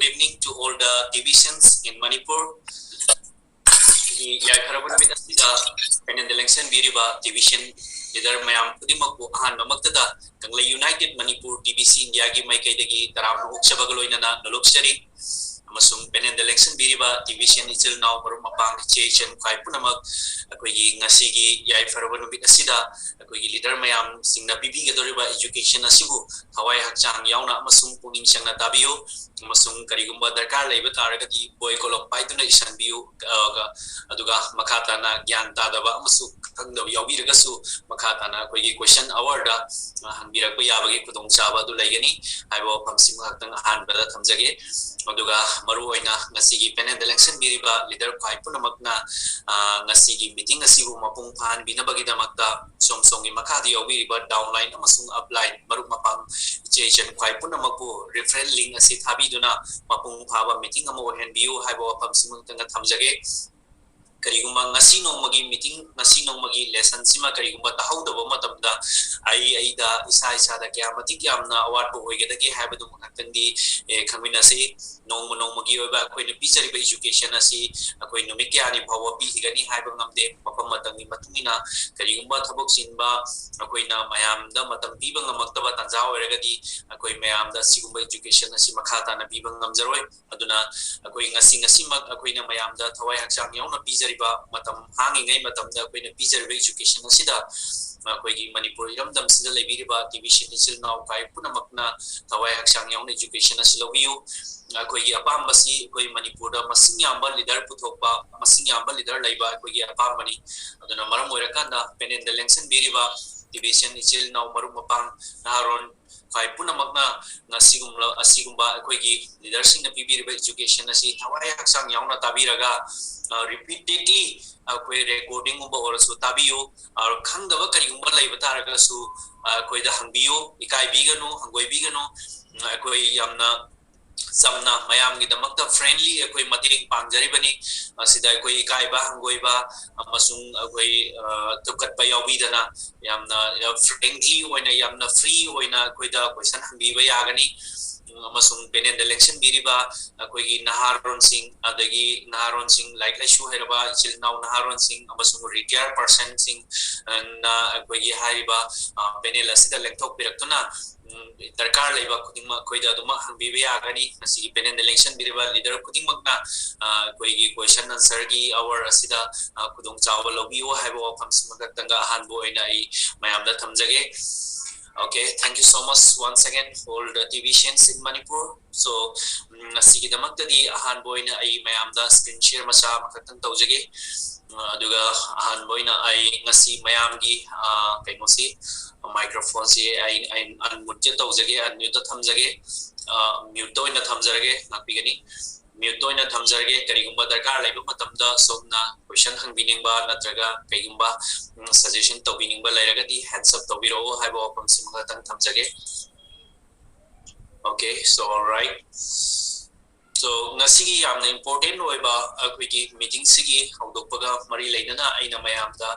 evening to all the divisions in Manipur. Yaikharabun Minasida, Penin election Biriba division, either Mayam Pudimaku, Han Mamaktada, Kangla United Manipur, DBC, Yagi Maikadegi, Taram Shabagaloina, the luxury. Amasung Penin election Biriba division is still now for Mapang Chation, Kaipunamak, Akoyi Nasigi, Yaikharabun Minasida, Akoyi leader Mayam, Singna Bibi Gadoriba education Asibu, Hawaii Hachang Yauna, Masung Puning Shana Tabio. Masung karigumba darkar laiba taragadi boy kolok paituna isanbiu aduga makata na gyan tadaba amasuk khangdab yaubiragasu makata na koigi question hour da hanbirakpa yabagi khudong chaba du laigani haibo phamsim haktang hanbada thamjage aduga maru oina ngasigi panel election biriba leader khai punamakna ngasigi meeting asibu mapung phan binabagi damakta somsongi makadi yaubiriba downline amasung upline maru mapang station khai punamaku referral link asi thabi duna mapung phaba meeting amo henbiu haibo phamsimung tanga thamjage karigumba ngasi nongmagi meeting ngasi nongmagi lesson sima karigumba tahaudaba matamda aida isa da kya mati kyamna award bo hoigedagi haibadu makatandi khamina se nongmagi oba koina pijari ba education asi koi numit kyani bhawa pi higani haiba ngamde mapam matangi matungina karigumba thabok sinba koina mayamda matam piba ngamaktaba tanja oiragadi koi mayamda sigumba education asi makhata na piba ngamjaroi aduna koi ngasi mak koina mayamda thawai hakchang yauna pijari matam hangingai matamda koina pijari education asida koigi Manipur iramdam sida lebiriba division isil now kai punamakna thawai hakchang yauna education asilobiu koigi apambasi koi Manipur da masing yamba leader puthokpa masing yamba leader laiba koigi apambani aduna maram oirakanda penen the election biriba division isil now marum mapang naharon kai punamakna asigumba koigi leadership na pibiriba education asi thawai hakchang yauna tabiraga repeatedly koi recording umba orasu tabiyo ar khangdaba karigumba laiba taragasu koi da hangbiyo ikai bigano hangoi bigano koi yamna samna mayam gi damakta friendly koi mating pangjari bani sida koi ikai ba hangoi ba amasung koi tukat ba yawi dana yamna friendly oina yamna free oina koi da question hangbi ba yagani amasung penen election biriba koigi Naharon Singh adagi Naharon Singh like issue heraba ichil now Naharon Singh amasung retired person Singh na koigi haiba penel asida lekthok piraktuna darkar laiba khudingma koida duma hangbibe agani asi penen election biriba leader khudingmakna koigi question answer gi our asida khudong chawa lobiyo haiba phamsimaga tanga hanbo ina I mayamda thamjage. Okay, thank you so much once again for the divisions in Manipur. So, sige damak tadi ahan boy na ay mayamda screen share masa makatang taujage. Aduga ahan boy na ay ngasi mayamgi kay mo si microphone si ay unmute taujage unmute thamjage mute na thamjage nakpigani mute na thamjage karigumba darkar laiba matamda somna question hangbiningba natraga kaigumba suggestion tawbiningba lairagadi hands up tawbiro haibo pamsimga tang thamjage. Okay, so all right. So ngasigi yamna important oiba akoigi meeting sigi hawdokpaga mari leinana aina mayamda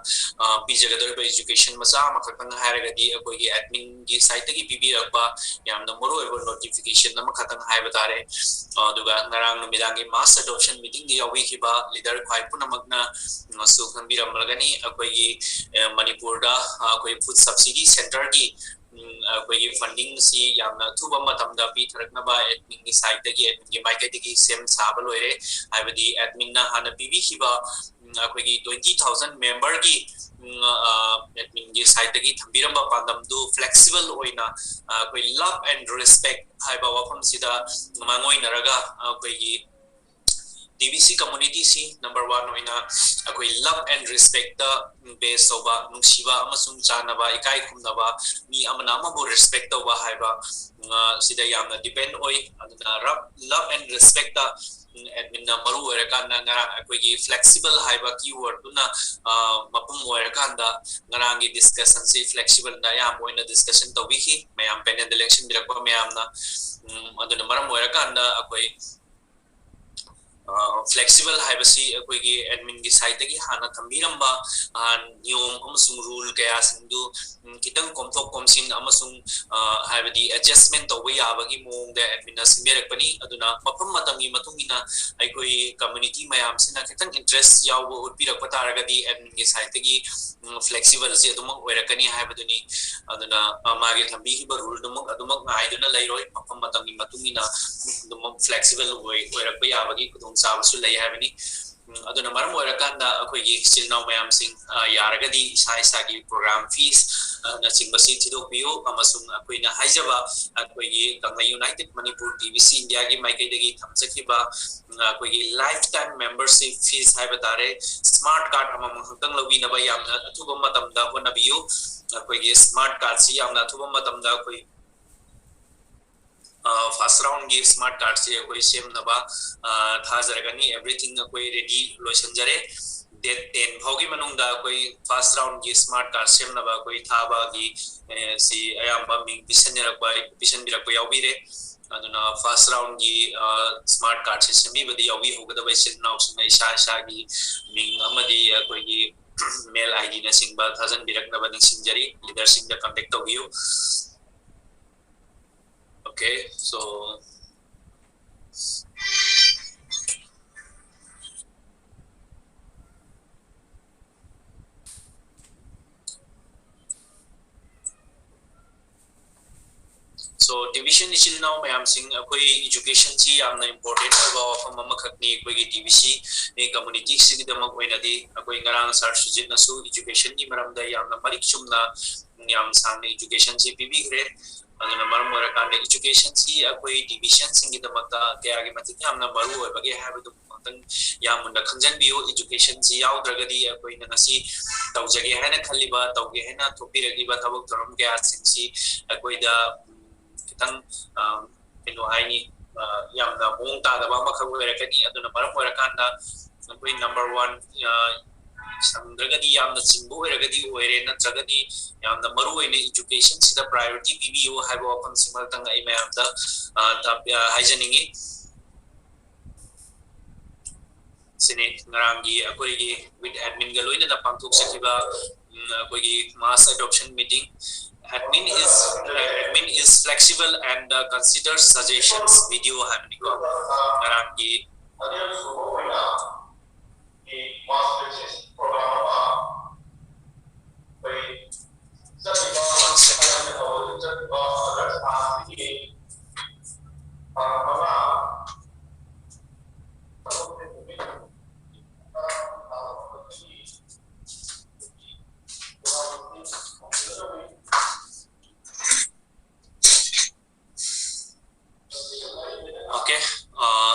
pijagadorba education masa makatang hairagadi akoigi admin gi site gi pibirakba yamna moro oiba notification na makatang haiba tare aduga ngarang numidangi mass adoption meeting gi yawi khiba leader khai punamagna su khambiram lagani akoigi Manipur da akoi food subsidy center gi koigi funding si yamna thuba matamda pi tharaknaba admin gi site gi admin gi maikati gi sem saba loire haibadi admin na hana pibi khiba koigi 20,000 member gi admin gi site gi thambiramba pandam du flexible oina koi love and respect haiba wafam sida mangoi naraga koigi DBC community si number 1 oina akoi love and respect the base soba nungsiba amasung chanaba ikai khumnaba mi amana amabu respect toba haiba sida yamna depend oi aduna love and respect the admin na maru oirakan na ngara akoigi flexible haiba keyword tuna mapum oirakan da ngarangi discussion si flexible na yam oina discussion to wiki mayam panel election birakpa mayam na aduna maram oirakan da akoi flexible haibasi akoigi admin gi site gi hana thambiramba niyom amasung rule kaya singdu kitang komthok komsin amasung haibadi adjustment tawai yabagi mong da admin na simberakpani aduna mapam matamgi matungina aikoi community mayam sina kitang interest yawo utpirak pataragadi admin gi site gi flexible si adumang oirakani haibaduni aduna magi thambi gi rule dumang ngaiduna lairoi mapam matamgi matungina dumang flexible oirakpa yabagi kudong sabasu lay habani aduna maram oirakanda akoigi silnaw mayam sing yaragadi isa isa gi program fees na singbasi thidokpiyo amasung akoina haijaba akoigi Kangla United Manipur TVC India gi maikai thamjakhiba akoigi lifetime membership fees haibatare smart card amam hangtang lobi na ba yamna athuba matamda honabiyo akoigi smart card si yamna athuba matamda akoi first round gi smart card se koi sem naba tha jaragani everything koi ready loisan jare date 10 bhogi manungda koi first round gi smart card sem naba koi thaba gi si ayamba ming pisan birak yaubire aduna first round gi smart card se sembi badi yaubi hogada bai sin now sina isa gi ming amadi koi gi mail id na singba thousand birak na bani singjari leadership da contact togiyo. Okay, so division ichil now mayam sing akoi education chi amna important ba mama khakni akoi gi TVC e community sig damak oina di akoi ngarang sar sujit nasu education ni maram da yamna marik chumna yam samne education chi pibi gre aduna maram ora kan education chi akoi division sing gi damak da kya gi matik yamna maru oi bage have du tang yamunda khangjan biyo education chi yaw dragadi akoi na ngasi tawjage hana khaliba tawge hana thopiragi ba thabuk thorom kya sing si akoi da kitang pino haini yamna mong ta da ba makhabu erakani aduna maram ora kan da akoi number 1 samdragadi yamna chingbo eragadi oire natragadi yamna maru ine education sida priority PBO haibo apang simal tang ai mayam da haijaningi sine ngarangi akoi gi with admin galoina da pangthok sakiba akoi gi mass adoption meeting admin is flexible and considers suggestions video happening ngarangi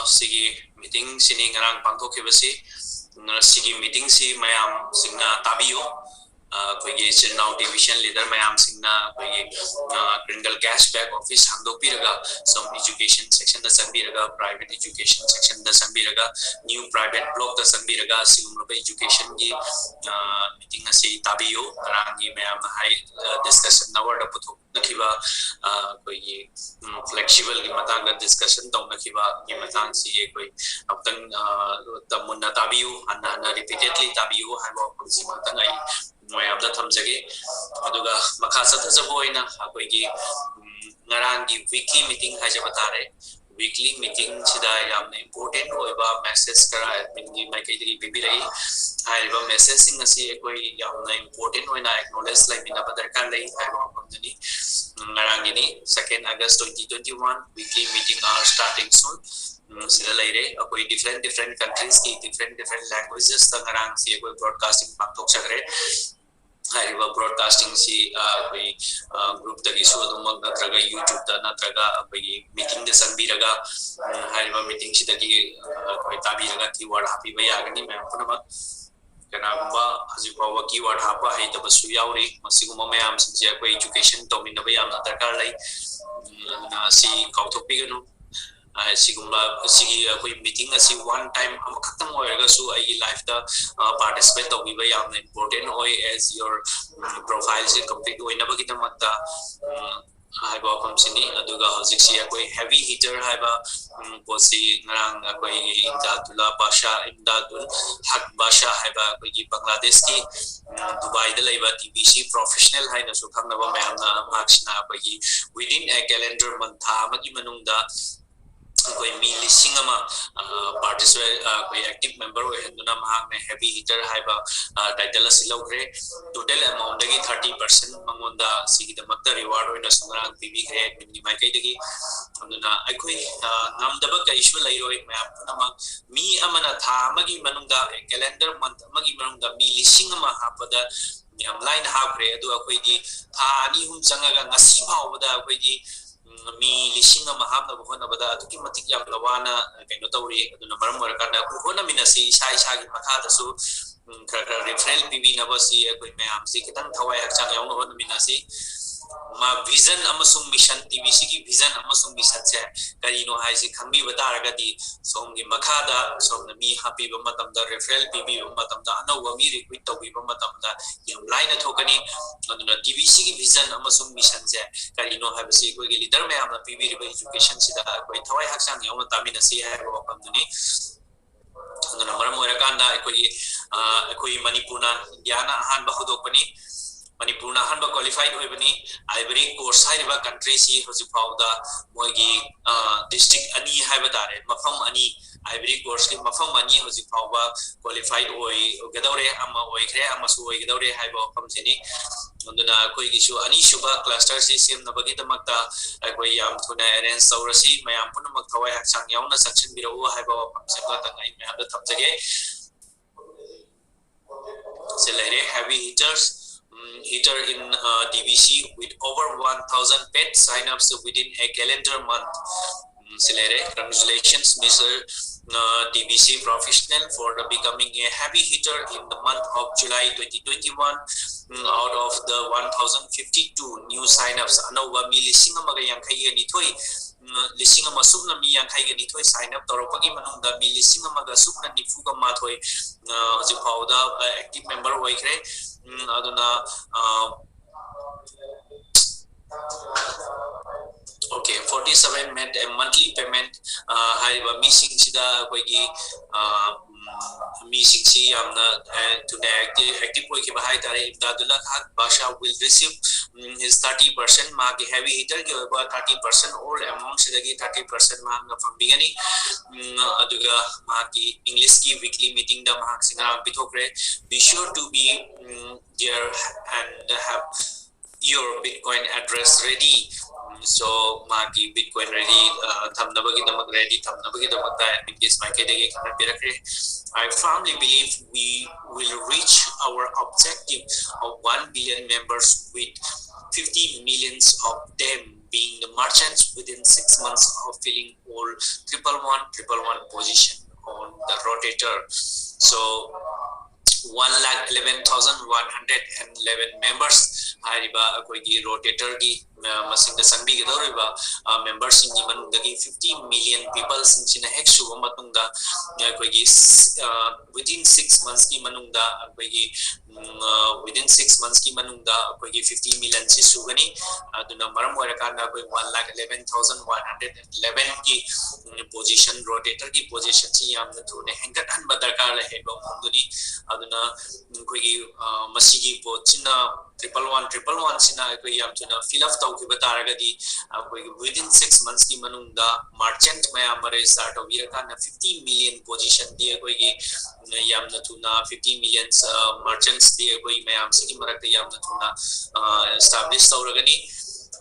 sigi meeting sini ngarang pangthokibasi sigi meeting si mayam singna tabiyo koigi chilnaw division leader mayam singna koigi criminal cashback office handopiraga some education section da sambiraga private education section da sambiraga new private block da sambiraga sigumba education gi meeting asi tabiyo rangi mayam high discussion nawar da puthok nakiba koigi flexible gi matang da discussion tong nakiba gi matang si koi aptang tamunna tabiyo anna repeatedly tabiyo haibo consima tangai mayam da thamjage aduga makha sathajabu oina akoigi ngarangi weekly meeting hajaba tare weekly meeting sida yamna important oiba message kara admin gi maikai dagi bibirai haiba messaging asi ekoi yamna important oina acknowledge like mina badarkar lai haiba komjani ngarangi ni 2nd August 2021 weekly meeting are starting soon sida laire akoi different countries ki different languages ta ngarang si ekoi broadcasting pakthok sagre haiba broadcasting si koi group da gisu adumag natraga YouTube da natraga koi meeting da sanbiraga haiba meeting si da gi koi tabiraga keyword happy ba yagani me apna kanagumba hajipawa keyword hapa hai da basu yauri masiguma mayam si koi education tomin ba yam na darkar lai na si kautopi ganu sigumba sigi koi meeting asi one time amakhatang oiraga su ai life da participate to be yamna important oi as your profile is complete oina ba kitamata haiba wafam sini aduga hojiksi akoi heavy heater haiba posi ngarang akoi Imdadullah Basha Imdadul Haq Basha haiba akoi gi Bangladesh ki Dubai da laiba TBC professional haina su khangnaba mayamna maksina akoi gi within a calendar month tha amagi manungda कोई मी लिसिंग अमा participate कोई active member हो हेंदुना महाक ने heavy heater हाइबा title असि लौग्रे total amount दगी 30% मंगोंदा सिगी दमक्ता reward होइना सुंगरा PB grey मिनि माइकै दगी अदुना अखोई नामदब कइसु लैरोय ma'am Poonam मी अमना था अमगी मनुंगा calendar month अमगी मनुंगा मी लिसिंग अमा हापदा याम line हाप्रे अदु अखोई था ani hum changaga ngasi phawda अखोई मी लिसिंग अमा हापना होनबदा अदुकी मतिक यामना वाना कइनो तौरी अदुना मरम वरकाना होना मिनसी इसा इसा की मखादसु खर रेफरल पीबी नबसी अखोई मैम से कितन थवाय हक्चांग यावनो होना मिनसी मा विजन अमसुंग मिशन टीवीसी की विजन अमसुंग मिशन से करिनो हाइसे खंबी बतारगदी सोमगी मखादा सोमना मी हापी बमतमदा रेफरल पीबी बमतमदा अनौवा मी रिक्विट तौबी बमतमदा यम लाइन थोकनी अदुना टीवीसी की विजन अमसुंग मिशन से करिनो हाइबसी कोई लीडर में हमना पीबी रिबा एजुकेशन सिदा कोई थवाई हक्सांग यावनो तामिनसी है वफमदुनी अदुना मरम ओरकांदा कोई मणिपुरना Indiana Ahaan बहुदोपनी मणिपुरना हनबा qualified होइबनी Ivory course हाइबा country C होजि फाउदा मोगी डिस्ट्रिक्ट अनि हाइबा तारे मफम अनि आइवरी कोर्स की मफम अनि होजि फाउबा क्वालिफाइड होय गदौरे अमा होइखरे अमसु होय गदौरे हाइबा फम सेनी अदुना कोई गिसु अनि सुबा क्लस्टर सी सेम नबगी तमक्ता कोई याम थुना अरेंज सौरसी मयाम पुनमक थवाय हक्सांग यावना सक्सन बिरो हाइबा फम सेबा तंगाई मयाम द थमजगे सेलेरे heavy heaters heater in DBC with over 1,000 pet sign-ups within a calendar month. Silere, congratulations, Mr. DBC professional for becoming a heavy hitter in the month of July 2021. Out of the 1,052 new sign-ups, anova mi lising amaga yangkai ni thoi lising ama sukna mi yangkai ni thoi sign-up toropagi manungda mi lising amaga sukna nifuga ma thoi hoji phauda active member hoikre aduna okay 47 met a monthly payment haiba missing sida koigi missing si amna to the active koi ki bahai tare Imdadullah Haq Basha will receive his 30% mark heavy hitter ki about 30% or amount sidagi 30% mark na fambigani aduga maki English ki weekly meeting da mahak singa bithokre be sure to be there and have your Bitcoin address ready. So maki Bitcoin ready thamnabagi damak ready thamnabagi damak ta in case my kedege kana birakre. I firmly believe we will reach our objective of 1 billion members with 50 millions of them being the merchants within 6 months of filling all 111 position on the rotator. So 1,11,111 members hariba akoigi rotator gi masing da sangbi gi doriba members sing ni manungdagi 50 million people sing sina hexu matungda akoigi within 6 months ki manungda akoigi within 6 months ki manungda akoigi 50 million si sugani aduna maram oirakanda akoi 1,11,111 ki position rotator ki position si yamna thune henkat hanba darkar lahe ba munduni aduna koigi masigi pochina 111 sina koi yam tuna fill up tau ki bataragadi koi within 6 months ki manungda merchant maya mare start of year kana 50 million position dia koi gi yam na tuna 50 million merchants dia koi mayam sigi marakta yam na tuna establish tauragani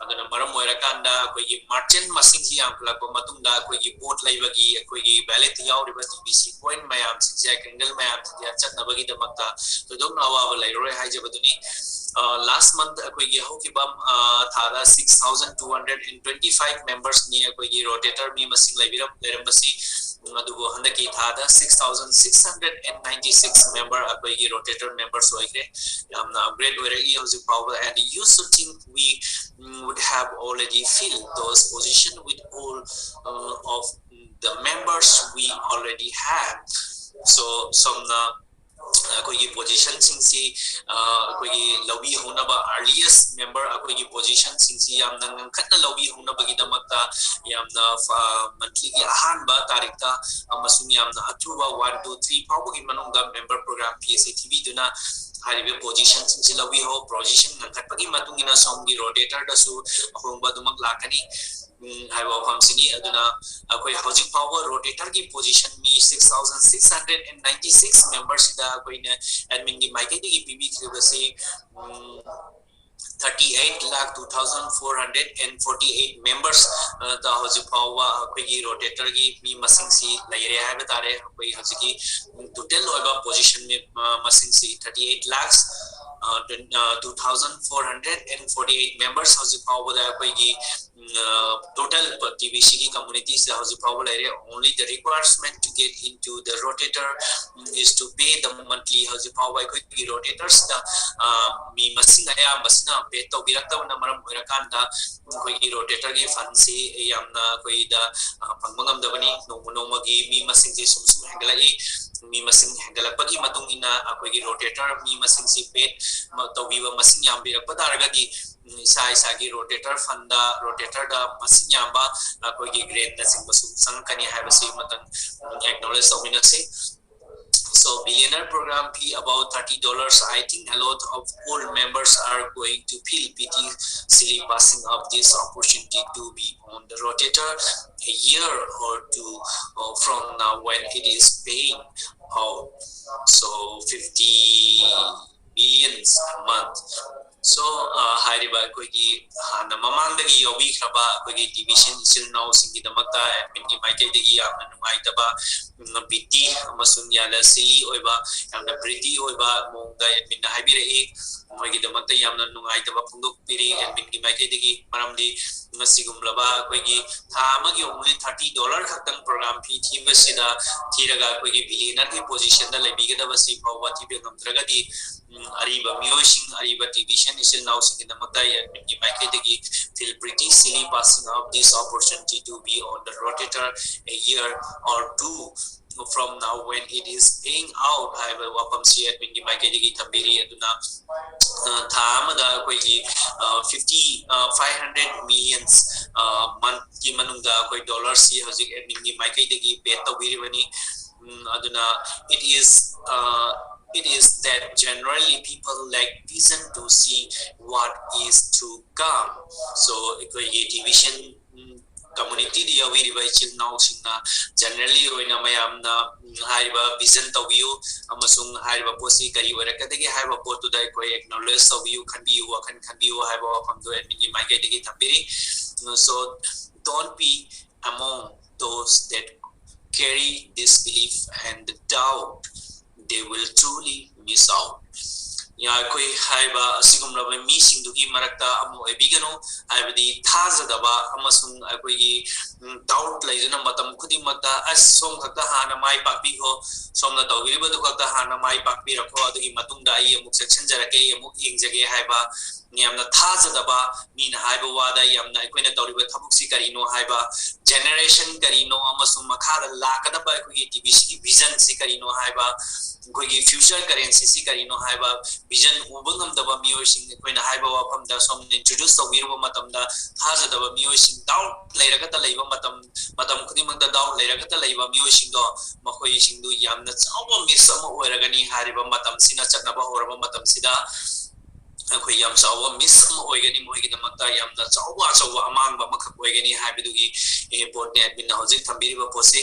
aduna maram oirakanda koi gi merchant masing hi yam plakpa matungda koi gi vote laibagi koi gi ballot yauriba TBC point mayam sing candle mayam dia chatnabagi damakta to dom awaba lairoi haijabaduni last month akoigi hokibam thada 6,225 members ni akoigi rotator mi masing laibiram lerambasi adugo handaki thada 6,696 member akoigi rotator members hoigre yamna upgrade oiragi hoji power and you should think we would have already filled those positions with all of the members we already have. So some अखोई position सिंसी अखोई लवी होनबा earliest member अखोई position सिंसी यामना खतना लवी होनबगी दमकता यामना monthly की अहानबा तारिखता अमसुंग यामना अथुबा 1 2 3 फावगी मनुंगदा member programme PSATV दुना हारिबे position सिंसी लवी हो position नंखटपगी मतुंगिना सोमगी rotator दसु अहोंबा दुमक लाकनी हाइबा फमसिनी अदुना अखोई हौजिक पावर रोटेटर की पोजीशन मी 6696 मेंबर्स दा कोइने एडमिन की माइके की पीबी खिबसे 38,02,448 members दा हौजिक पावर अखोई रोटेटर की मी मसिंग सी लैरे हाइबा तारे कोई हौजिकी टोटल ओइबा पोजीशन में मसिंग सी 38 lakhs 2,448 members हौजिक पावर दा कोई total TBC की community से हौजिक power लैरे only the requirement to get into the rotator is to pay the monthly हौजिक पावर कोई rotators दा मी मसिंग आया मसिना पे तो बिरक्ता वना मरम होरकांदा कोई rotator की फंड से यामना कोई दा पंगमंगम दबनी नोमगी मी मसिंग से सुमसुम हैंगलाई मी मसिंग हैंगलपगी मतुंगिना कोई rotator मी मसिंग से पे तो बीवा मसिंग याम बिरक्ता दारगदी इसा इसा की रोटेटर फंडा रोटेटर दा मसिंग याबा कोई ग्रेड न सिंग बसु संकनी हाइबसी मतन एक्नॉलेज सोमिनसे. So billionaire program fee about $30. I think a lot of old members are going to feel pity silly passing up this opportunity to be on the rotator a year or two from now when it is paying out so 50 billions a month. So हाइरिबा कोई हाना ममांगदगी योबी खबा कोई division इसिल नाउ सिंगी दमकता admin की माइकेदगी यामना नुंगाइतबा BT अमसुन याला सिली ओइबा यामना ब्रिटी ओइबा मोंगदा admin हाइबिरे मोगी दमकता यामना नुंगाइतबा फुंदोक पिरी admin की माइकेदगी मरमदी ngasiगुमलबा कोई थामगी ओनली $30 खतन प्रोग्राम फी थीबसिदा थीरगा कोई बिलियनर की पोजीशन दा लेबिगदबसी फवा थीबे गमद्रगदी अरीबा म्यूजिक अरीबा टीवीशन इसिल नाउ सिंगी दमकता एडमिन की माइकेदगी feel pretty silly passing up this opportunity to be on the rotator a year or two from now when it is paying out. I will welcome see admin की माइकेदगी थंबेरी अदुना थामदा कोई 500 millions month की मनुंगा कोई dollar सी हजिक admin की माइकेदगी पे तवीरवनी अदुना it is that generally people lack vision to see what is to come. So ये division community दिया हुई रिवाइचल now सिंना generally ओइना मयामना हाइबा vision तवियो अमसुंग हाइबा पोसी करी वरकदगी हाइबा पोतु दाई कोई acknowledge तवियो खंबियो खंबियो हाइबा फंदो एडमिन की माइकेदगी थंबेरी. So don't be among those that carry this belief and doubt. They will truly miss out. या कोई हाइबा असिगुमलबा मीसिंदुगी मरक्ता अमु एबिगनो हाइबदी थाजदबा अमसुंग कोई डाउट लैजना मतम खुदिमक्ता अस सोम खक्ता हाना माइ पाकबिहो सोमना तौगिरिबदु खक्ता हाना माइ पाकबि रखो अदुगी मतुंगदा आई अमु सेक्शन जरके अमु इंजगे हाइबा यामना थाजदबा मीन हाइबा वादा यामना कोइना तौरिबा थबुक्सी करिनो हाइबा जनरेशन करिनो अमसुंग मखादा लाकदबा कोई टीबीसी की विजन सी करिनो हाइबा कोई फ्यूचर करेंसी सी करिनो हाइबा विजन उबंगम दबा मियोसिंग कोइना हाइबा वाफम दा सोम इंट्रोड्यूस तौबिरबा मतमदा थाजदबा मियोसिंग डाउट लेरगता लैबा मतम खुदिमंगदा डाउट लेरगता लैबा मियोसिंग दो मखोय सिंगदु यामना चावो मिस अमा ओइरगनी हारिबा मतम सिना चकनबा होरबा मतम सिदा कोई याम चावो मिस अमा ओइगनी मोइगिदमक्ता यामना चावो चावो अमांगबा मखक ओइगनी हाइबदुगी बोर्ड ने एडमिन हौजिक थंबिरिबा पोसे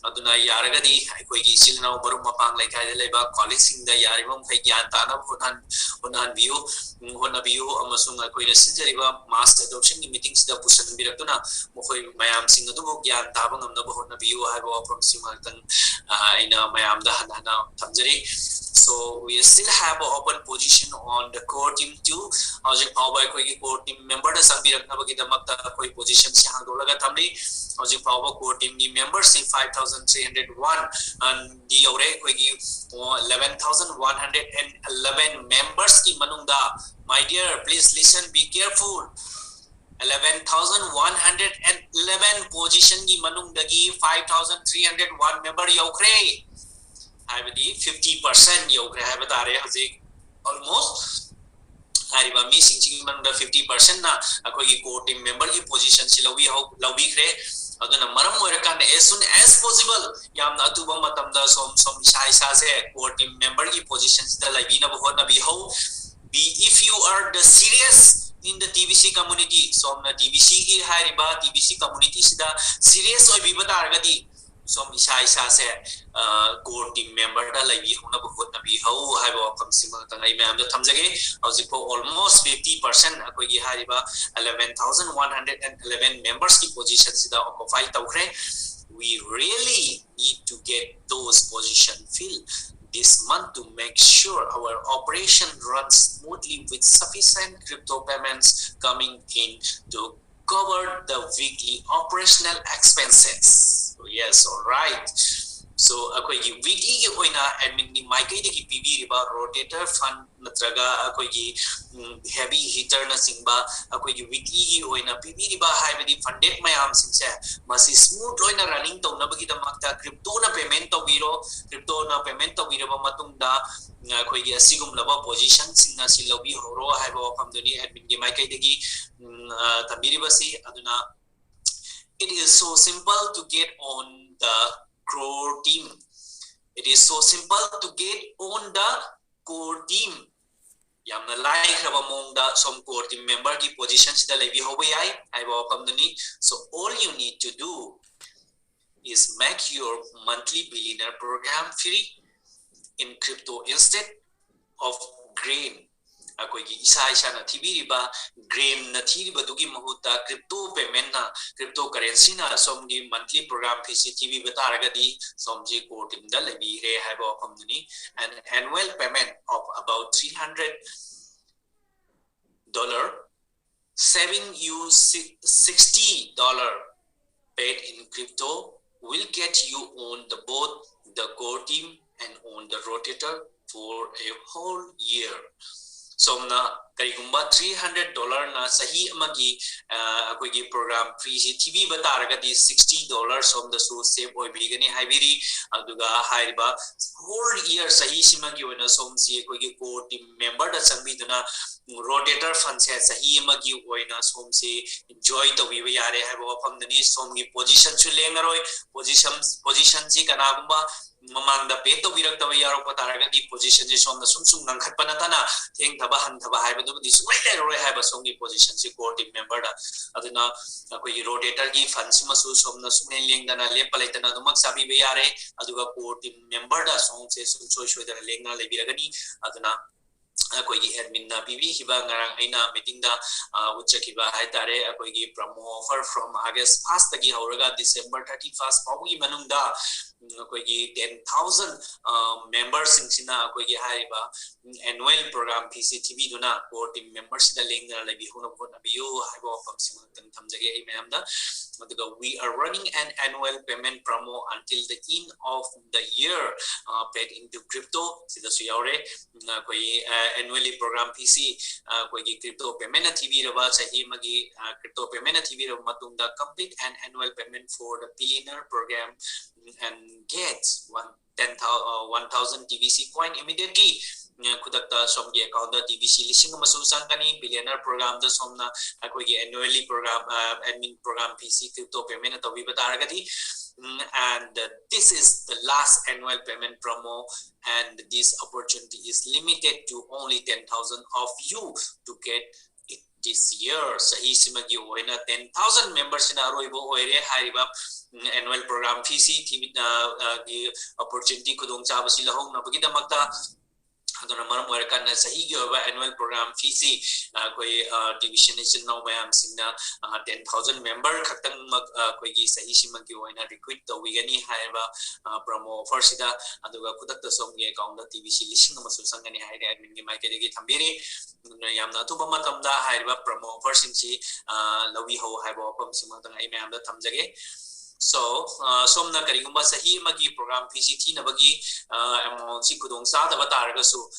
अदुना यारगदी अखोइगी इसिलनाउ मरुम मपांग लैखाइदे लेबा कॉलेजसिंगदा यारिबम खै ज्ञान ताना होनाबियो अमसुंग अखोइना सिंजरिबा मास एडॉप्शन की मीटिंग सिदा पुसन बिरक्तुना मखोइ मयाम सिंग अदुबो ज्ञान ताबा ngamnaba होनाबियो हाइबा फ्रॉम सिमातन आइना मयामदा हनाना थमजरी. So we still have an open position on the core team too. Hojik Pawba कोई core team member दा संग बिरक्तना बगी दमकता कोई position से हांग दोलगा थमली हojik Pawba core team की members से 5,301 and दी औरे कोई 11,111 members की मनुंगदा. My dear, please listen, be careful. 11,111 position की मनुंगदगी 5,301 member यौखरे हाइबदी 50% यौग्रे हाइबा तारे हजिक almost हारिबा मी सिंचिंग मनदा 50% ना अखोगी कोर टीम मेंबर की पोजीशन से लवी खरे अदुना मरम ओरकान as soon as possible यामना अतुबा मतमदा सोम इसा इसा से कोर टीम मेंबर की पोजीशन से लाइबिना बहुत नबी हो be if you are the serious in the TBC community somna TBC की हारिबा TBC community सिदा serious ओइ बिबा तारगदी som isa isa se core team member da lagi hona bahut nabi hau hai ba kam sima tangai ma'am da thamjage hauji po almost 50% akoi gi hariba 11111 members ki position sida occupy tawkhre we really need to get those position filled this month to make sure our operation runs smoothly with sufficient crypto payments coming in to cover the weekly operational expenses. So yes, all right. So akoi gi weekly gi oina admin ni maikai de gi pb riba rotator fund natraga akoi gi heavy hitter na singba akoi gi weekly gi oina pb riba haibadi funded mayam singse masi smooth loina running to na bagi da makta crypto na payment to biro ba matung da akoi gi asigum laba position singna si lobi horo haiba famdoni admin gi maikai de gi tabiri basi aduna it is so simple to get on the core team. It is so simple to get on the core team. Yamna like raba mongda som core team member ki position sida lebi hobe ai ai ba kamdani. So all you need to do is make your monthly billionaire program free in crypto instead of grain. अकोगी इसा इसा ना थिबिरिबा ग्रेम ना थिरिबा दुगी महुता crypto payment ना क्रिप्टो करेंसी ना सोमगी मंथली प्रोग्राम फीसी थिबि बतारगदी सोमजी कोर्ट इन द लेबी रे हाइबो फमदनी an annual payment of about $300 saving you $60 paid in crypto will get you on the both the core team and on the rotator for a whole year. Somna karigumba $300 na sahi amagi akoigi program free si TV bataragadi $60 somda su save oi bigani haibiri aduga haiba whole year sahi simagi oina somsi akoigi core team member da sambiduna rotator fund se sahi amagi oina somsi enjoy to bi yare haiba famdani somgi position su lengaroi position ji kanagumba mamangda pe to birak to yaro pataragadi position ji somda sum nangkhat panatana theng thaba han thaba haiba du di sumai le roi haiba songi position si core team member da aduna koi rotator gi fund sima su somna sumai lengdana lepalai tana dumak sabi be yare aduga core team member da song se sum soi soi da lengna le biragani aduna akoigi admin na pb hiba ngarang aina meeting da uchakhiba hai tare akoigi promo offer from August 1st tagi horaga December 31st pawgi manungda akoigi 10,000 members singina akoigi haiba annual program PCTV duna core team members da lengna labi hono bona biyo haiba pam simang thamjage ai mayam da we are running an annual payment promo until the end of the year paid into crypto sida su yaure koi annually program PC koi crypto payment TV raba sahi magi crypto payment TV raba matungda complete an annual payment for the billionaire program and get 1000 TBC coin immediately kudakta somgi account da TBC lising masu sangkani billionaire program da somna akoigi annually program admin program PC crypto payment to bibataragati and this is the last annual payment promo and this opportunity is limited to only 10,000 of you to get it this year sahi simagi oina 10,000 members in aroibo oire hariba annual program PC TV the opportunity kudong chabasi lahong na bagida magta aduna maram oirkan sahi gi annual program PC koi division is now mayam singna 10,000 member khatang mag koi gi sahi simagi oina recruit to wigani haiba promo offer sida aduga kudak somgi account da TBC lising ma susangani haire admin gi mai kedi thambiri yamna tu ba matam da haiba promo offer singsi lawi ho haiba pam simang tang ai mayam da thamjage so somna karigumba sahi magi program PCT na bagi amount si kudong sa da bataraga so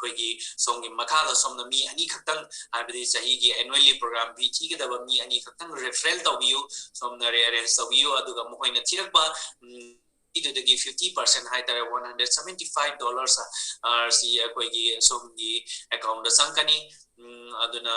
koi gi songi makala somna mi ani khatang habidi sahi gi annually program PT gi da mi ani khatang referral to view somna re so view aduga mohoina thirakba ꯗꯨꯗꯒꯤ 50% ꯍꯥꯏꯇꯥꯔꯦ $175 ꯁꯤ ꯑꯩꯈꯣꯏꯒꯤ ꯁꯣꯝꯒꯤ account ꯆꯪꯀꯅꯤ ꯑꯗꯨꯅ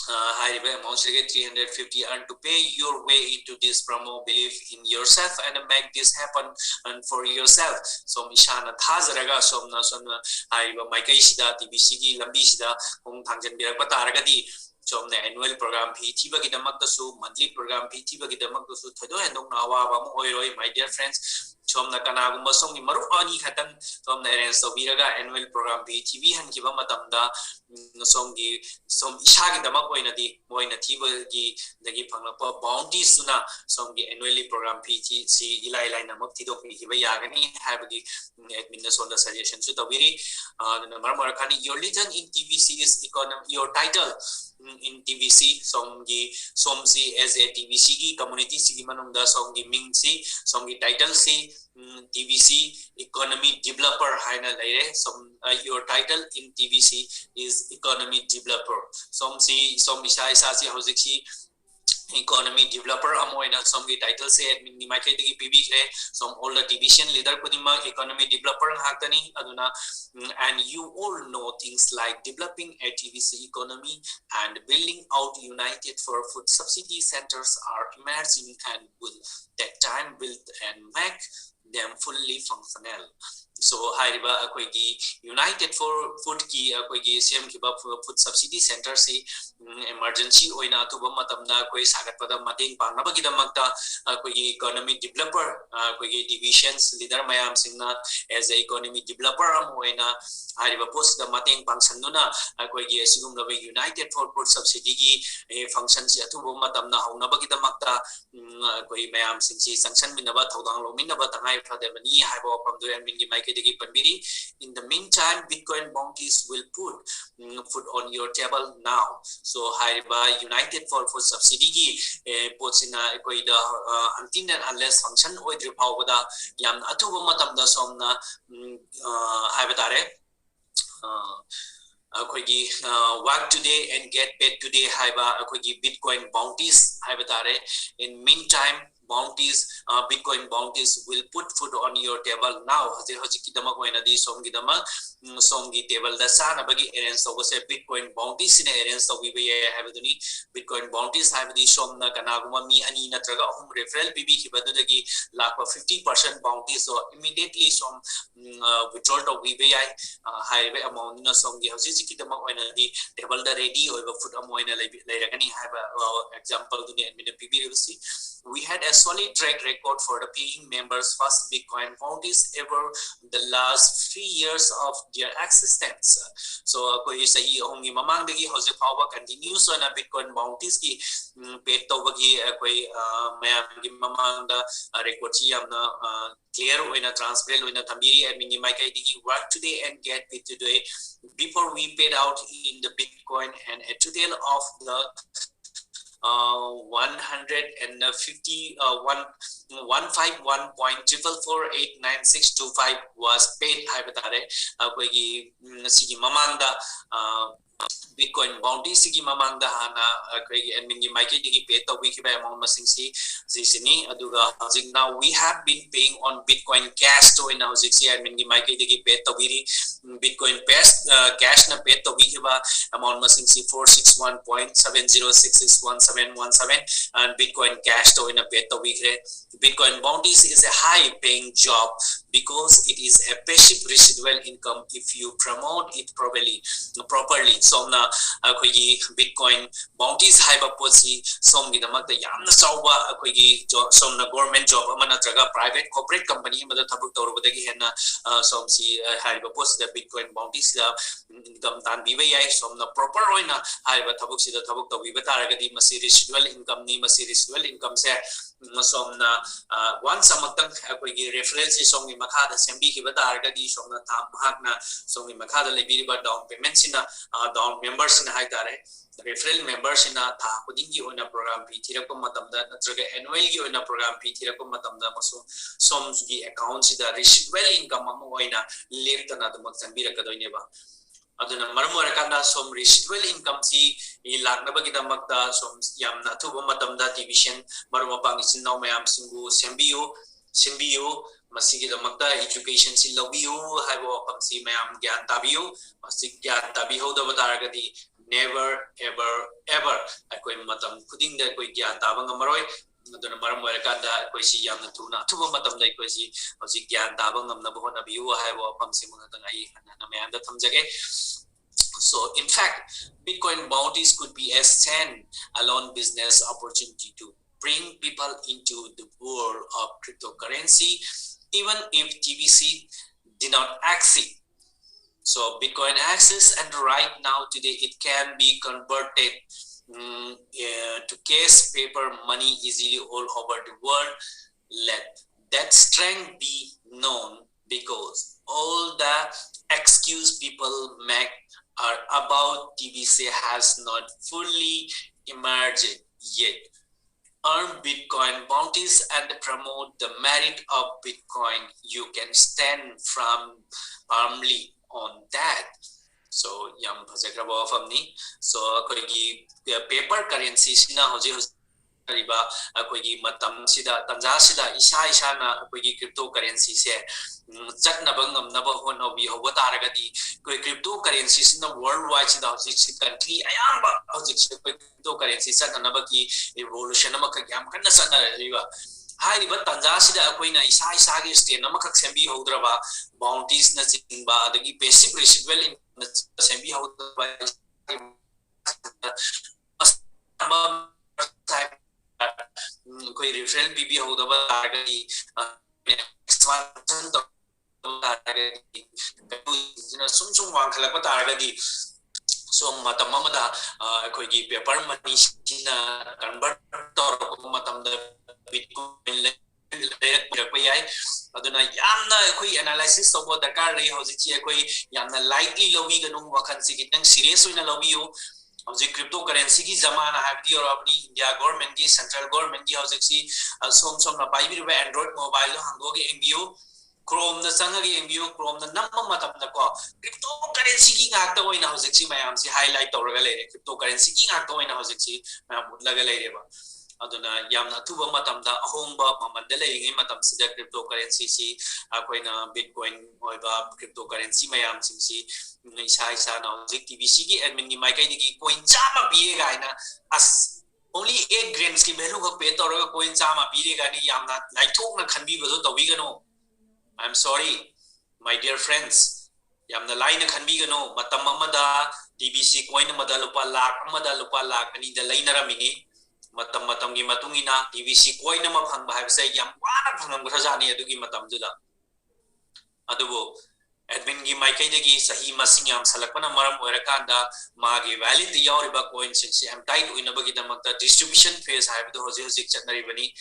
high amount 350 earn to pay your way into this promo. Believe in yourself and make this happen and for yourself. So Mishana Thazaraga Somna Somna high Maikai Sida TBC Lambi Sida Hong Tanjan Birapataragadi Somna annual program P Tibagidamaktasu monthly program P Tibagidamaktasu Todo and Nawa Oiroi my dear friends. Somna Kanagumba Songi Marupani Hatan from the Sobiraga annual program TV and Kibamatanda Songi some Ishagi the Mapoina di Moina Tibagi the Gipanga bounties suna Songi annually program PTC Ilai Namaktido Hibayagani Habagi Minnesota suggestions to the Viri Marmarakani your legend in TVC is economy your title in TVC Songi Somsi as a TVC community Sigimanunda Songi Mingsi Songi title C TVC economy developer haina laire your title in TVC is economy developer som isai si hojiksi economy developer amoina somgi title se admin ni makai degi pb kre some all the division leader kodima economy developer haktani aduna and you all know things like developing a TVC economy and building out united for food subsidy centers are emerging and will take time build and make them fully functional. So haiba akoigi united for food ki akoigi sem ki ba food subsidy center si emergency oina to ba matamna koi sagat pada mating pangna ba gidamakta akoigi economy developer akoigi divisions leader mayam singna as a economy developer am oina haiba post da mating pangsanuna akoigi sigum da united for food subsidy ki function si atu ba matamna hauna ba gidamakta koi mayam singsi sanction minaba thodang lo minaba tangai phademani haiba pamdu and mingi mai in the meantime, Bitcoin bounties will put food on your table now. So, haiba United for Food Subsidy potsina koida until and unless function oidri pawada yam atuba matamda somna haibatare akoigi work today and get paid today haiba akoigi Bitcoin bounties haibatare in meantime bounties Bitcoin bounties will put food on your table now hajiki dama koina di songi dama songi table da sana bagi arrange so se Bitcoin bounties ne arrange so bi habaduni Bitcoin bounties habadi somna kanaguma mi ani natraga hum referral bb hibadagi lakwa 50% bounties so immediately some withdrawal of BBI high amount na songi hajiki dama koina di table da ready oiba food amoina lairagani haba example duni admin bb revisi we had a solid track record for the paying members first Bitcoin bounties ever the last 3 years of their existence. So, koi sahi hongi mamang degi hoje pawa continues on a Bitcoin bounties ki paid to bagi koi mayam gi mamang da record chi amna clear oina transparent oina thamiri and minimai kai degi work today and get paid today before we paid out in the Bitcoin and a total of the 151.4489625 was paid haibatare akoigi sigi mamangda Bitcoin bounty sigi mamangda hana akoigi admin gi maike digi pay to wiki ba amount masing si sini aduga hojik now we have been paying on Bitcoin cash to in hojik si admin gi maike digi pay to wiri Bitcoin cash na pay to wiki ba amount masing si 461.70661717 and Bitcoin cash to in a pay to wiki Bitcoin bounties is a high paying job because it is a passive residual income if you promote it properly so na akoigi Bitcoin bounties haiba posi som gidamakta yamna sauba akoigi som na government job amana traga private corporate company mada thabuk tawrubadagi henna som si haiba posi the Bitcoin bounties da income tan biba yai som na proper oina haiba thabuk sida thabuk tawiba taragadi masi residual income ni masi residual income se som na once amatang akoigi referral si som gi makha da sembi ki bata argadi som na tham bhagna som gi makha da lebiri ba down payment sina down members in haitare referral members in a tha kudingi oina program pi thirako matamda natraga annual gi oina program pi thirako matamda maso som gi account sida residual income am oina leftana damak sanbira kadoine ba aduna marmora kana som residual income si ilakna bagi damakta som yamna thuba matamda division marma pang isin naw mayam singu sembiyo सिंबियो मसीगी दमकता education सी लबियो हाइबो वफमसी मयाम ज्ञान ताबियो मसी ज्ञान ताबिहो दबतारगदी never ever ever अकोई मतम खुदिंग दे कोई ज्ञान ताबंग मरोय अदुना मरम वरकादा कोई सी यामना तुना तुबो मतम दे कोई सी मसी ज्ञान ताबंग नमना बहो नबियो हाइबो वफमसी मंगतंग आई हना मयाम द थमजगे. So, in fact, Bitcoin bounties could be a stand-alone business opportunity to bring people into the world of cryptocurrency, even if TBC did not exist. So, Bitcoin exists, and right now, today, it can be converted to cash paper money easily all over the world. Let that strength be known, because all the excuse people make are about TBC has not fully emerged yet. Earn Bitcoin bounties and promote the merit of Bitcoin. You can stand firmly on that. So, yam bhajagraba famni. So, koigi paper currency sina hoji riba koigi matam sida tanja sida isa na koigi cryptocurrency se चटनब ngam होनो भी होबो तारगदी कोई cryptocurrency sina worldwide sida hoji country ayamba hoji cryptocurrency चटनब की evolution ama ka yam kanna sana riba हाइरिबा तंजा सिदा कोइना इसा के state नमखक सेंबी होद्रबा bounties न चिंबा अदगी passive residual इन सेंबी होद्रबा कोई referral Bibi होद्रबा तारगदी expansion तारगदी sum वांखलक तारगदी so matam amada koi gi paper money sina convert tor matam da bitcoin lerak purak pai ai aduna yamna koi analysis sobo dakar rei hoji chi koi yamna lightly lobi ganu wakhan si kitang serious oina lobi yo hoji cryptocurrency ki zamana habdi aur apni india government ki central government ki hoji si som na pai bi android mobile hangdo ge mbo Chrome the Sangagi MBO Chrome the number matam the ko cryptocurrency ki ngak to ina hojik si mayam si highlight to raga le cryptocurrency ki ngak to ina hojik si mayam mutlaga le ba aduna yamna thuba matam da ahongba maman de le ngi matam sida cryptocurrency si akoina bitcoin oiba cryptocurrency mayam si isa na hojik TBC ki admin ni mai kai ni coin chama piye ga ina as only 8 grams ki value ko pay to raga coin chama piye ga ni yamna like thok na khanbi ba do wi ga no I'm sorry, my dear friends. Yamna line khanbi gano matam amada TBC coin amada lupa lakh ani da line ramini matam gi matungina TBC coin ama phangba haibse yam wana phangam grajani adugi matam juda adubo admin gi maikai degi sahi masing yam salakpana maram oirakanda magi valid yauriba coin since am tight uinabagi damakta distribution phase haibdo hoji chatnari bani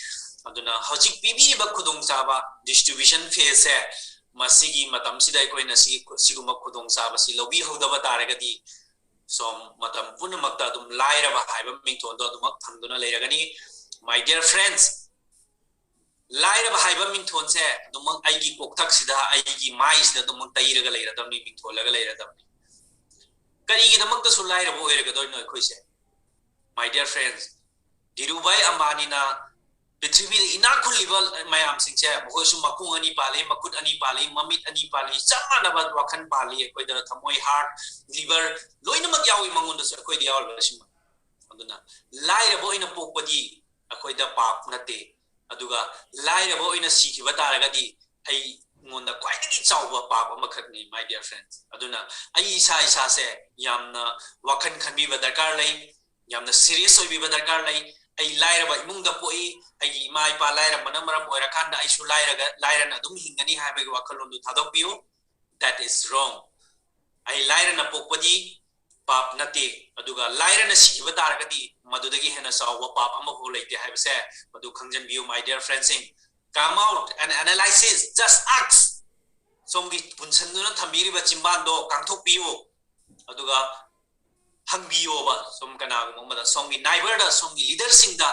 aduna hojik pibi ba khudong chaba distribution phase hai masigi matam sidai koina siguma khudong chaba si lobi hodaba taragadi som matam punamakta dum laira ba haiba mingthon do dum thangduna leiragani my dear friends laira ba haiba mingthon se dum aigi kokthak sida aigi mai sida dum tairaga leiradam ni mingtholaga leiradam kari gi damakta su laira bo erega do no khoise my dear friends Dhirubhai Ambani na Prithvi इनाखुल level मयाम सिंचे मखोसु मकुंग अनि पाले मकुट अनि पाले ममित अनि पाले चमानब वखन पाले कोइ दर थमोय heart liver लोइनमक यावि मंगोंदस कोइ दियावल बसिम अदुना लाइरबो इन पोकपदि अखोइ the पाप नते अदुगा लाइरबो इन सिखिबा तारगदि ai ngonda kwaidagi chawba पाप अमखकनि माय डियर फ्रेंड्स अदुना ai isa से यामना वखन खनबि दरकार लै यामना सीरियस होइबि दरकार लै ai lairaba imungda poi ai mai pa laira manamaram oirakanda ai su laira na dum hingani haibe wakalondu thadokpiu that is wrong ai laira na pokpadi pap nate aduga laira na sikiba taragadi madudagi hena sawa pap ama ho leite haibse madu khangjan biu my dear friends come out and analysis just acts somgi punsanduna thambiri ba chimbando kangthok piu aduga hangbiyo ba som kana gumada songi neighbor da songi leader sing da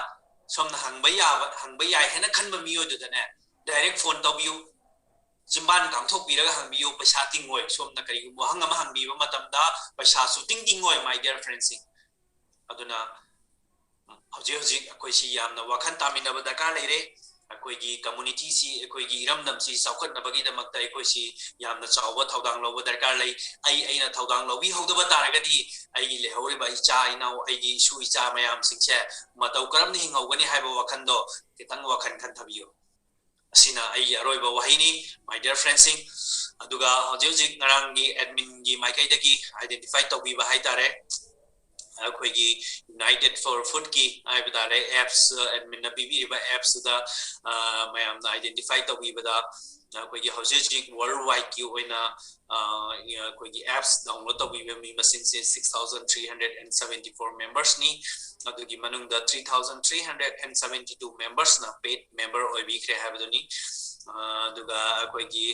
som na hangba ya hena khanba miyo du da ne direct phone to biu chimban kang thok piraga hangbiyo paisa tingoi som na kari gum hangama hangbiba matam da paisa su tingoi my dear friends aduna hoji akoi si yamna wakhan tamina ba dakar leire ꯑꯩꯈꯣꯏꯒꯤ ꯀꯝꯃꯨꯅꯤꯇꯤꯁꯤ ꯑꯩꯈꯣꯏꯒꯤ ꯏꯔꯝꯗꯝꯁꯤ ꯆꯥꯎꯈꯠꯅꯕꯒꯤꯗꯃꯛꯇ ꯑꯩꯈꯣꯏꯁꯤ ꯌꯥꯝꯅ ꯆꯥꯎꯕ ꯊꯧꯗꯥꯡ ꯂꯧꯕ ꯗꯔꯀꯥꯔ ꯂꯩ ꯑꯩꯅ ꯊꯧꯗꯥꯡ ꯂꯧꯕꯤꯍꯧꯗꯕ ꯇꯥꯔꯒꯗꯤ ꯑꯩꯒꯤ ꯂꯩꯍꯧꯔꯤꯕ ꯏꯆꯥ ꯏꯅꯥꯎ ꯑꯩꯒꯤ ꯏꯁꯨ ꯏꯆꯥ ꯃꯌꯥꯝꯁꯤꯡꯁꯦ ꯃꯇꯧ ꯀꯔꯝꯅ ꯍꯤꯡꯍꯧꯒꯅꯤ ꯍꯥꯏꯕ ꯋꯥꯈꯟꯗꯣ ꯈꯤꯇꯪ ꯋꯥꯈꯟ ꯈꯟꯊꯕꯤꯌꯨ ꯑꯁꯤꯅ ꯑꯩꯒꯤ ꯑꯔꯣꯏꯕ ꯋꯥꯍꯩꯅꯤ ꯃꯥꯏ ꯗꯤꯌꯔ ꯐ꯭ꯔꯦꯟꯁꯤꯡ ꯑꯗꯨꯒ ꯍꯧꯖꯤꯛ ꯍꯧꯖꯤꯛ ꯉꯔꯥꯡꯒꯤ ꯑꯦꯗꯃꯤꯟꯒꯤ ꯃꯥꯏꯀꯩꯗꯒꯤ ꯑꯥꯏꯗꯦꯟꯇꯤꯐꯥꯏ ꯇꯧꯕꯤꯕ ꯍꯥꯏꯇꯥꯔꯦ ꯑꯩꯈꯣꯏꯒꯤ ꯌꯨꯅꯥꯏꯇꯦड ꯐꯣꯔ ꯐꯨꯗꯀꯤ ꯍꯥꯏꯕ ꯇꯥꯔꯦ ꯑꯦꯞꯁ ꯑꯦꯗꯃꯤꯟꯅ ꯄꯤꯕꯤꯔꯤꯕ ꯑꯦꯞꯁꯇꯨꯗ ꯃꯌꯥꯝꯅ ꯑꯥꯏꯗꯦꯟꯇꯤꯐꯥꯏ ꯇꯧꯕꯤꯕꯗ ꯑꯩꯈꯣꯏꯒꯤ ꯍꯧꯖꯤꯛ ꯍꯧꯖꯤꯛ ꯋꯥꯔꯜ ꯋꯥꯏꯗꯀꯤ ꯑꯣꯏꯅ ꯑꯩꯈꯣꯏꯒꯤ ꯑꯦꯞꯁ ꯗꯥꯎꯟꯂꯣꯗ ꯇꯧꯕꯤꯕ ꯃꯤ ꯃꯁꯤꯡꯁꯦ 6,374 ꯃꯦꯝꯕꯔꯁꯅꯤ ꯑꯗꯨꯒꯤ ꯃꯅꯨꯡꯗ 3,372 ꯃꯦꯝꯕꯔꯁꯅ ꯄꯦꯗ ꯃꯦꯝꯕꯔ ꯑꯣꯏꯕꯤꯈ꯭ꯔꯦ ꯍꯥꯏꯕꯗꯨꯅꯤ ꯑꯗꯨꯒ ꯑꯩꯈꯣꯏꯒꯤ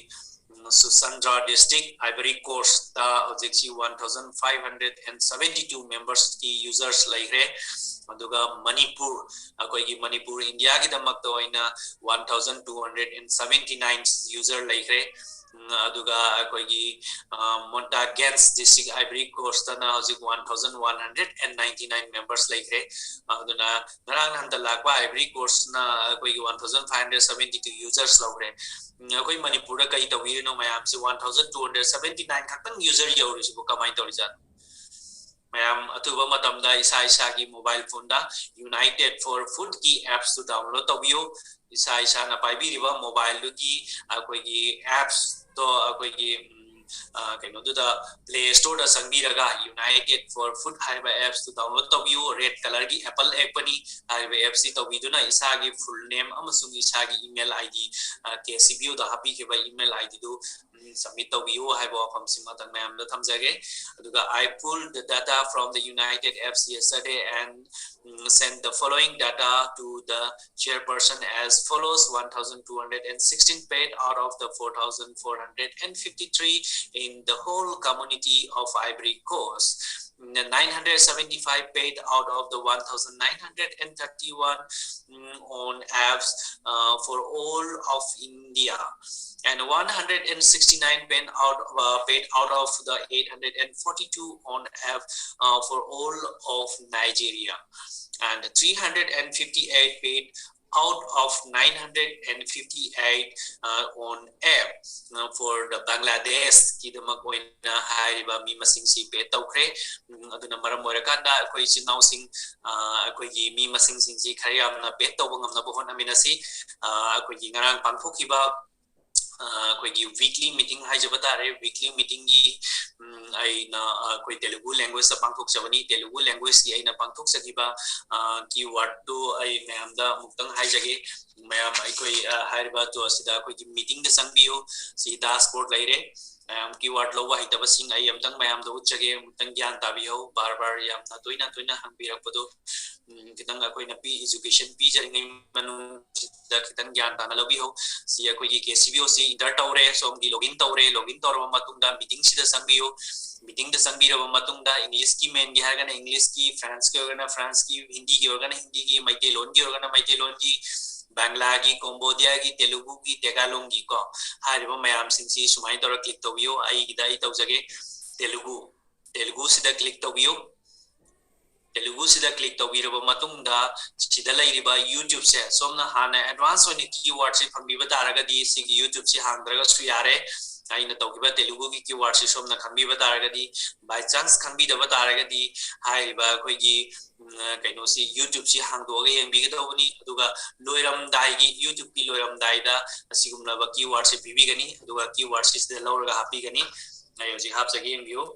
Susandra district Ivory Coast hojik 1,572 members ki users laigre aduga Manipur akoi Manipur India ki damakta oina 1,279 user laigre aduga akoi Montagnais district Ivory Coast na hojik 1,199 members laigre aduna ngarang hanta lakwa Ivory Coast na akoi 1,572 users laugre अखोई मणिपुर कई तवीनो ma'am से 1,279 खतंग user यौरिसिबो कमाई तौरिजा ma'am अथुबा मतमदा इसा इसा की mobile phone दा United for food की apps तो डाउनलोड तबियो इसा इसा ना पाइबिरिबा मोबाइल की अखोई एप्स तो अखोई कइनोदुदा प्ले स्टोर दा संगीरगा यूनाइटेड फॉर फूड हाइबा एप्स तो डाउनलोड तबियो रेड कलर की एप्पल एपनी हाइबा एप्स सी तबिदुना इसा की फुल नेम अमसुंग इसा की ईमेल आईडी KCBO दा हापी के बा ईमेल आईडी दो submit तबियो हाइबा फम सिमा तक मैम दा थमजगे अदुगा I pulled the data from the United apps yesterday and sent the following data to the chairperson as follows 1,216 paid out of the 4,453 in the whole community of Ivory Coast. 975 paid out of the 1,931 on apps for all of India, and 169 paid out of the 842 on app for all of Nigeria, and 358 paid out of 958 on app for the Bangladesh ki dama koina haiba mi masing si pe tawkre aduna maram orakanda akoi chinau sing akoi gi mi masing sing ji khari amna pe tawba ngamna bo hona minasi akoi gi ngarang pangthokiba कोई weekly meeting है जब बता रहे weekly meeting की आई ना कोई Telugu language से पांथोक चवनी Telugu language की आई ना पांथोक सकीबा keyword तो आई मैम दा मुक्तंग है जगह मैम आई कोई हायर बात तो सिदा कोई meeting दे संबियो सीधा sport लाइरे keyword लो वही तब सिंग आई अमतंग मैम दो जगह मुक्तंग ज्ञान ताबी हो बार बार याम ना तोइना हम भी रख बदो कितंग कोई ना पी education पी जरिंग मनु खितंग ज्ञान ताना लगी हो सी कोई KCBO सी इंटर तौरे सोम की लॉगिन तौरबा मतुंगदा मीटिंग सिदा संबियो मीटिंग द संबिरबा मतुंगदा इंग्लिश की मेन की हारगना इंग्लिश की फ्रांस की ओरगना फ्रांस की हिंदी की ओरगना हिंदी की मैतेलोन की ओरगना मैतेलोन की बांग्ला की कंबोडिया की तेलुगु की तेगालोंग की को हारिबा मयाम सिंसी सुमाई तौर क्लिक तौबियो आई गिदा आई तौजगे तेलुगु सिदा क्लिक तौबियो तेलुगु सिदा क्लिक तौबिरबा मतुंगदा सिदा लैरिबा YouTube से सोमना हाना एडवांस होने कीवर्ड से फंबिबा तारगदी सिगी YouTube से हांद्रगा सु यारे आइना तौगिबा तेलुगु की कीवर्ड से सोमना खंबिबा तारगदी बाय चांस खंबिदबा तारगदी हाइबा कोइगी कइनो सी YouTube से हांदोगा येंबिगदबनी अदुगा लोइरमदाइगी YouTube की लोइरमदाइदा असिगुमलाबा कीवर्ड से पिबिगनी अदुगा कीवर्ड से सिदा लौरगा हापिगनी आयो जी हापसगे येंबियो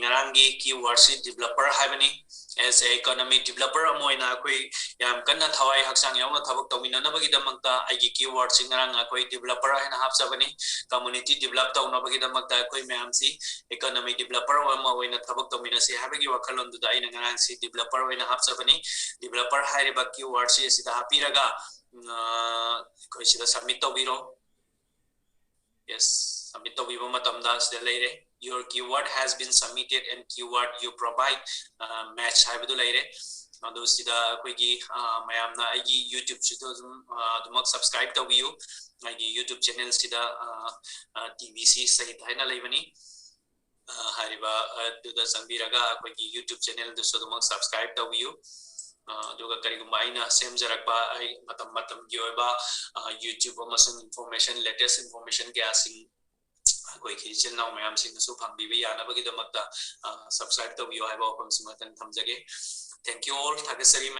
ngaranggi keyword si developer haibani as a economic developer amoina akoi yam kanna thawai haksang yauna thabak tawina nabagi damakta agi keyword si ngarang akoi developer haina hapsabani community develop tawna bagi damakta akoi mayam si economic developer ama oina thabak tawina si habagi wakhalon du dai ngarang si developer oina hapsabani developer hairiba keyword si sida hapiraga koi sida submit tawbiro yes submit tawbiba matamda sida leire your keyword has been submitted and keyword you provide match haibadu leire adu sida koi gi mayam na ai YouTube sida dumak subscribe tawbiyo ai YouTube channel sida TVC sahit haina leibani ꯍꯥꯏꯔꯤꯕ ꯑꯗꯨꯗ ꯆꯪꯕꯤꯔꯒ ꯑꯩꯈꯣꯏꯒꯤ YouTube ꯆꯦꯅꯦꯜꯗꯨꯁꯨ ꯑꯗꯨꯃꯛ subscribe ꯇꯧꯕꯤꯌꯨ ꯑꯗꯨꯒ ꯀꯔꯤꯒꯨꯝꯕ ꯑꯩꯅ ꯁꯦꯝꯖꯔꯛꯄ ꯑꯩ ꯃꯇꯝ ꯃꯇꯝꯒꯤ ꯑꯣꯏꯕ ꯌꯨꯇ꯭ꯌꯨꯕ ꯑꯃꯁꯨꯡ ꯏꯟꯐꯣꯔꯃꯦꯁꯟ ꯂꯦꯇꯦꯁ ꯏꯟꯐꯣꯔꯃꯦꯁꯟ ꯀꯌꯥꯁꯤꯡ ꯑꯩꯈꯣꯏꯒꯤ ꯏꯆꯤꯜ ꯏꯅꯥꯎ ꯃꯌꯥꯝꯁꯤꯡꯅꯁꯨ ꯐꯪꯕꯤꯕ ꯌꯥꯅꯕꯒꯤꯗꯃꯛꯇ ꯁꯕꯁꯀ꯭ꯔꯥꯏꯕ ꯇꯧꯕꯤꯌꯨ ꯍꯥꯏꯕ ꯋꯥꯐꯝꯁꯤꯃꯇꯪ ꯊꯝꯖꯒꯦ ꯊꯦꯡꯛ ꯌꯨ ꯑꯣꯜ ꯊꯥꯒꯠꯆꯔꯤ